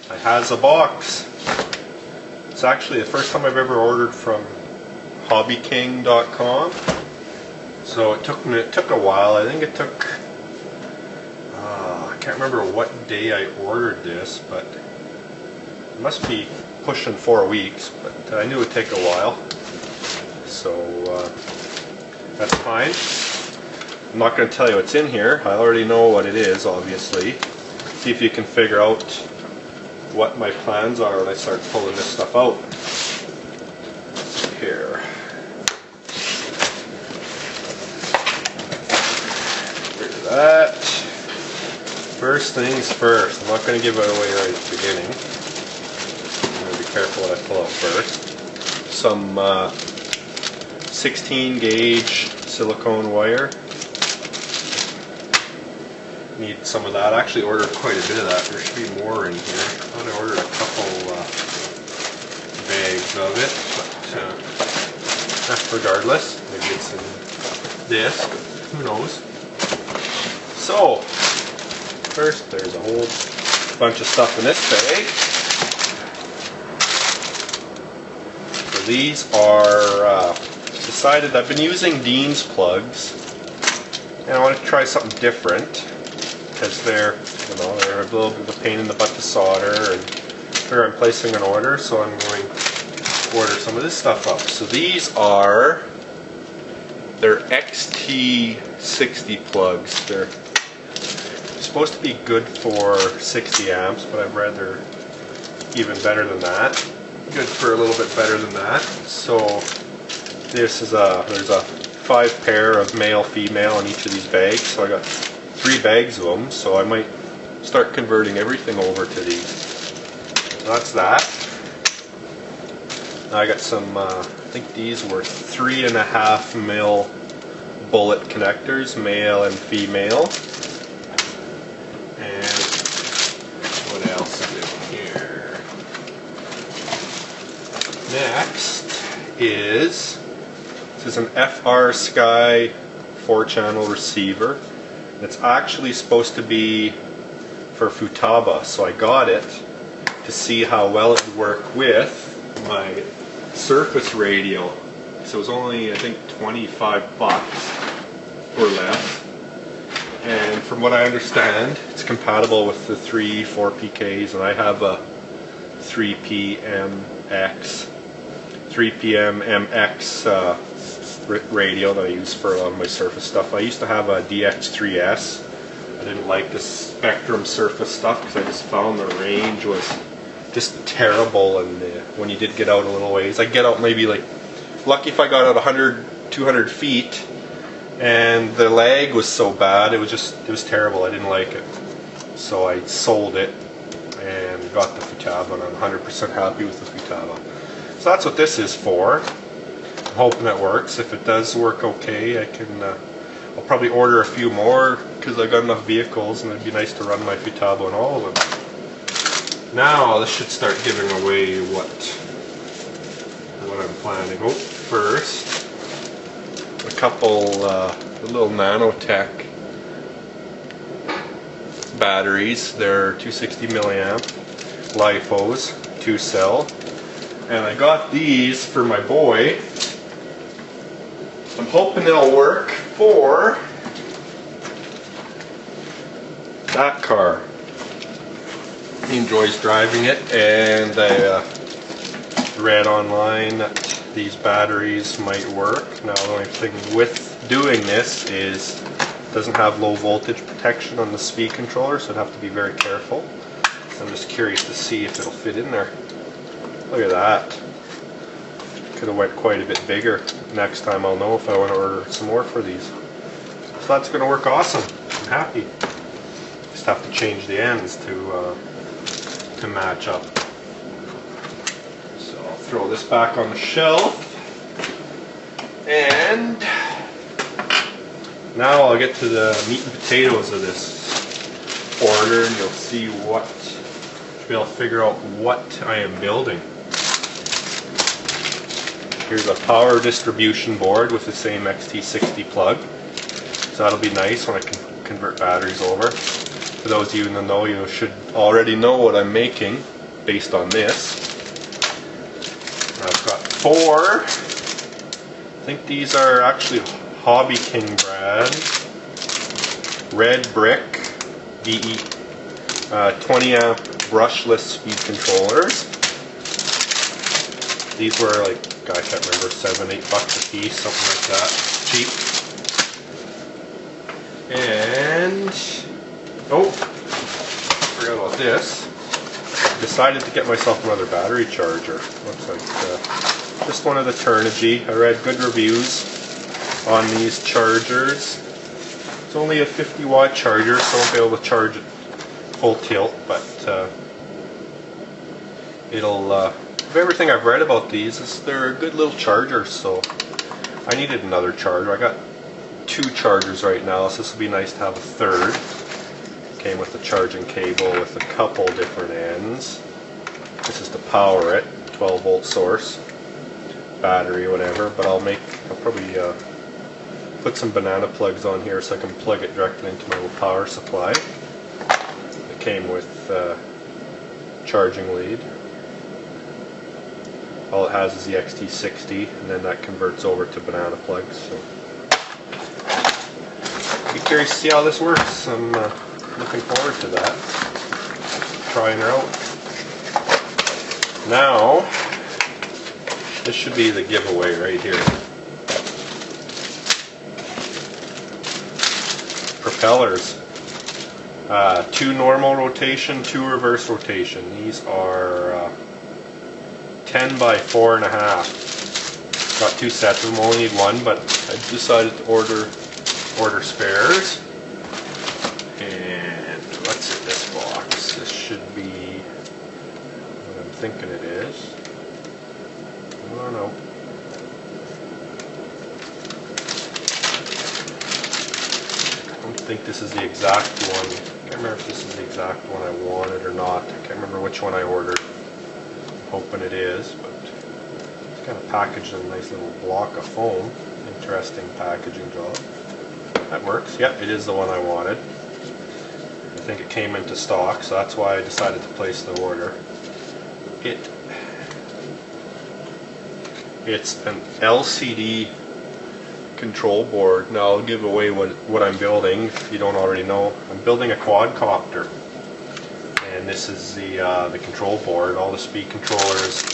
I has a box. It's actually the first time I've ever ordered from HobbyKing.com. So it took a while. I think it took I can't remember what day I ordered this, but it must be pushing 4 weeks. But I knew it would take a while, so that's fine. I'm not going to tell you what's in here. I already know what it is, obviously. See if you can figure out what my plans are when I start pulling this stuff out. Here. Get rid of that. First things first. I'm not going to give it away right at the beginning. I'm going to be careful what I pull out first. Some 16 gauge silicone wire. Need some of that. I actually ordered quite a bit of that. There should be more in here. I thought I ordered a couple bags of it, but regardless, maybe it's in this, but who knows. So, first there's a whole bunch of stuff in this bag. So these are decided. I've been using Dean's plugs, and I want to try something different. Because they're a little bit of a pain in the butt to solder, and here I'm placing an order, so I'm going to order some of this stuff up. So these are they're XT60 plugs. They're supposed to be good for 60 amps, but I've read they're even better than that. Good for a little bit better than that. So this is there's a 5 pair of male, female in each of these bags. So I got 3 bags of them, so I might start converting everything over to these. So that's that. Now I got some, I think these were 3.5 mil bullet connectors, male and female. And what else is in here? Next is, this is an FR Sky 4-channel receiver. It's actually supposed to be for Futaba, so I got it to see how well it would work with my Surface radio. So it was only, I think, 25 bucks or less. And from what I understand, it's compatible with the 3, 4 PKs, and I have a 3PMMX radio that I use for a lot of my Surface stuff. I used to have a DX3S. I didn't like the Spectrum Surface stuff because I just found the range was just terrible, and when you did get out a little ways, I'd get out maybe like, lucky if I got out 100, 200 feet, and the lag was so bad, it was terrible. I didn't like it. So I sold it and got the Futaba, and I'm 100% happy with the Futaba. So that's what this is for. Hoping it works. If it does work okay, I'll probably order a few more because I've got enough vehicles, and it'd be nice to run my Futaba on all of them. Now this should start giving away what I'm planning. Oh, first a couple little nanotech batteries. They're 260 milliamp LiFos, 2-cell, and I got these for my boy. I'm hoping they'll work for that car. He enjoys driving it, and I read online that these batteries might work. Now the only thing with doing this is it doesn't have low voltage protection on the speed controller, so I'd have to be very careful. I'm just curious to see if it'll fit in there. Look at that. Could have went quite a bit bigger. Next time I'll know if I want to order some more for these. So that's going to work awesome. I'm happy. Just have to change the ends to match up. So I'll throw this back on the shelf, and now I'll get to the meat and potatoes of this order, and you'll see be able to figure out what I am building. Here's a power distribution board with the same XT60 plug. So that'll be nice when I can convert batteries over. For those of you in the know, you should already know what I'm making. based on this. I've got 4. I think these are actually HobbyKing brand. Red Brick DE 20 amp brushless speed controllers. These were like, I can't remember, $7-8 a piece, something like that. Cheap. And oh, forgot about this. Decided to get myself another battery charger. Looks like just one of the Turnigy. I read good reviews on these chargers. It's only a 50-watt charger, so I won't be able to charge it full tilt, but it'll. Everything I've read about these is they're a good little charger. So I needed another charger. I got 2 chargers right now, so this would be nice to have a third. Came with a charging cable with a couple different ends. This is to power it, 12-volt source, battery, whatever. But I'll probably put some banana plugs on here so I can plug it directly into my little power supply. It came with charging lead. All it has is the XT60, and then that converts over to banana plugs. So be curious to see how this works. I'm looking forward to that. Trying her out. Now, this should be the giveaway right here. Propellers. 2 normal rotation, 2 reverse rotation. These are 10 by 4.5. Got 2 sets of them, only need 1, but I decided to order spares. And what's in this box? This should be what I'm thinking it is. I don't know. I don't think this is the exact one. I can't remember if this is the exact one I wanted or not. I can't remember which one I ordered. Hoping it is, but it's kind of packaged in a nice little block of foam. Interesting packaging job. That works. Yep, it is the one I wanted. I think it came into stock, so that's why I decided to place the order. It's an LCD control board. Now I'll give away what I'm building if you don't already know. I'm building a quadcopter. And this is the control board. All the speed controllers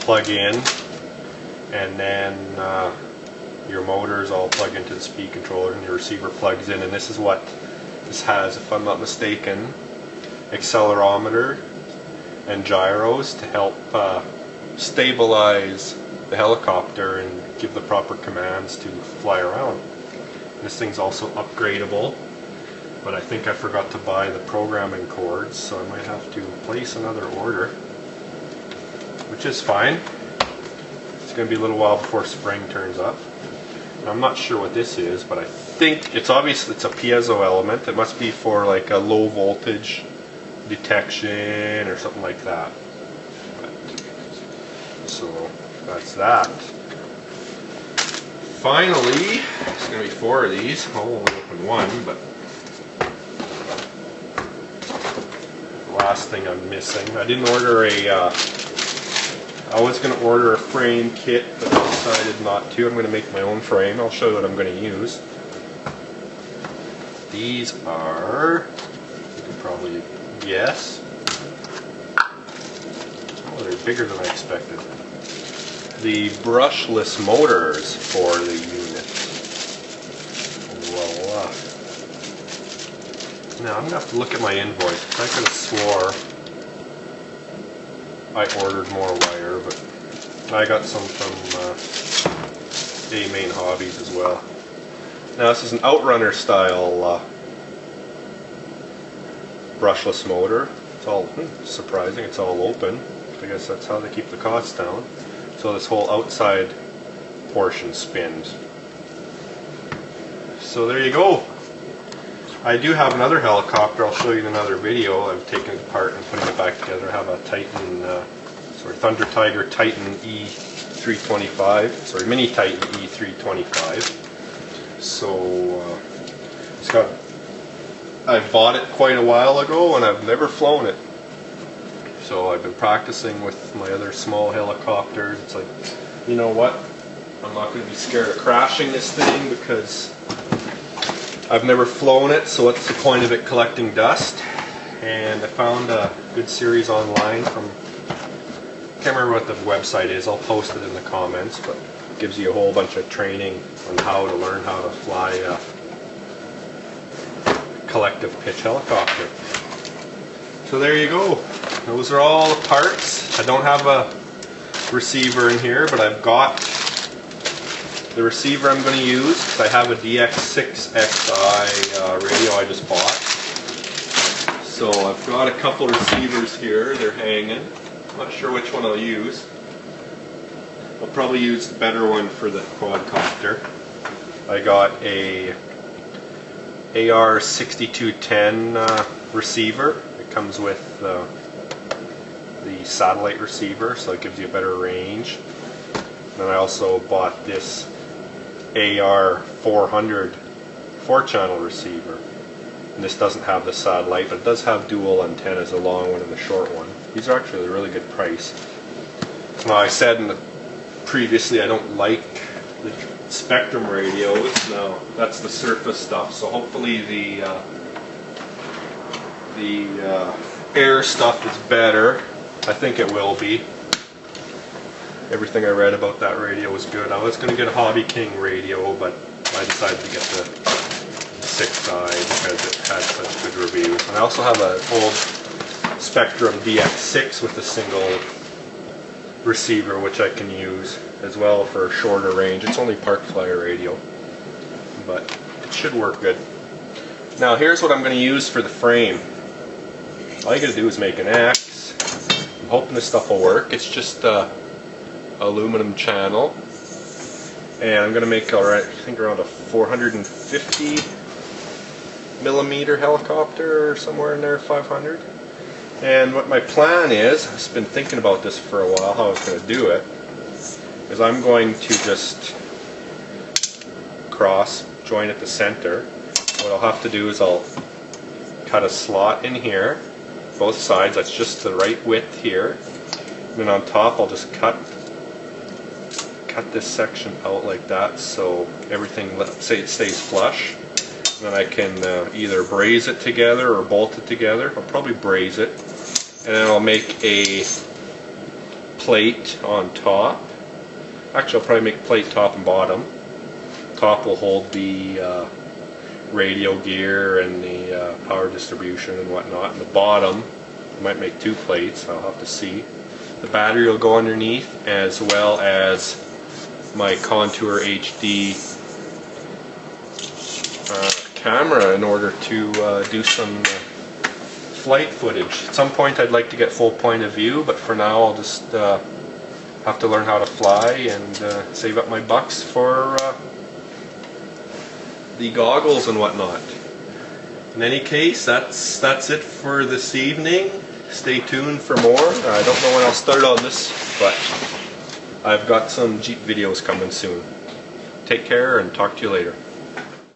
plug in, and then your motors all plug into the speed controller, and your receiver plugs in. And this is what this has, if I'm not mistaken, accelerometer and gyros to help stabilize the helicopter and give the proper commands to fly around. This thing's also upgradable. But I think I forgot to buy the programming cords, so I might have to place another order, which is fine. It's going to be a little while before spring turns up. And I'm not sure what this is, but I think it's obvious it's a piezo element. It must be for like a low voltage detection or something like that. So that's that. Finally, it's going to be 4 of these. I'll only open 1, but last thing I'm missing. I didn't order I was going to order a frame kit, but I decided not to. I'm going to make my own frame. I'll show you what I'm going to use. These are, you can probably guess. Oh, they're bigger than I expected. The brushless motors for the unit. Voila. Now I'm going to have to look at my invoice. I could have swore I ordered more wire, but I got some from A-Main Hobbies as well. Now this is an Outrunner style brushless motor. It's all surprising, it's all open. I guess that's how they keep the costs down. So this whole outside portion spins. So there you go. I do have another helicopter. I'll show you in another video. I've taken it apart and putting it back together. I have a Titan, Thunder Tiger Titan E325. Sorry, Mini Titan E325. So it's got. I bought it quite a while ago and I've never flown it. So I've been practicing with my other small helicopters. It's like, you know what? I'm not going to be scared of crashing this thing because I've never flown it, so what's the point of it collecting dust? And I found a good series online from, can't remember what the website is, I'll post it in the comments, but it gives you a whole bunch of training on how to learn how to fly a collective pitch helicopter. So there you go. Those are all the parts. I don't have a receiver in here, but I've got the receiver I'm going to use because I have a DX6XI radio I just bought. So I've got a couple receivers here. They're hanging. I'm not sure which one I'll use. I'll probably use the better one for the quadcopter. I got a AR6210 receiver. It comes with the satellite receiver, so it gives you a better range. And I also bought this AR400 4-channel receiver. And this doesn't have the satellite, but it does have dual antennas, a long one and a short one. These are actually a really good price. So now I said previously I don't like the Spectrum radios. Now that's the surface stuff. So hopefully the air stuff is better. I think it will be. Everything I read about that radio was good. I was going to get a HobbyKing radio, but I decided to get the 6i because it had such good reviews. And I also have an old Spectrum DX6 with a single receiver, which I can use as well for shorter range. It's only park flyer radio, but it should work good. Now here's what I'm going to use for the frame. All you got to do is make an X. I'm hoping this stuff will work. It's just aluminum channel, and I'm going to make I think around a 450 millimeter helicopter or somewhere in there, 500. And what my plan is, I've been thinking about this for a while, how I was going to do it, is I'm going to just cross join at the center. What I'll have to do is I'll cut a slot in here, both sides. That's just the right width here. And then on top I'll just cut this section out like that, so everything, let's say, it stays flush. And then I can either braze it together or bolt it together. I'll probably braze it, and then I'll make a plate on top. Actually, I'll probably make plate top and bottom. Top will hold the radio gear and the power distribution and whatnot, and the bottom I might make two plates. I'll have to see. The battery will go underneath, as well as my Contour HD camera in order to do some flight footage. At some point I'd like to get full point of view, but for now I'll just have to learn how to fly and save up my bucks for the goggles and whatnot. In any case, that's it for this evening. Stay tuned for more. I don't know when I'll start on this, but I've got some Jeep videos coming soon. Take care and talk to you later.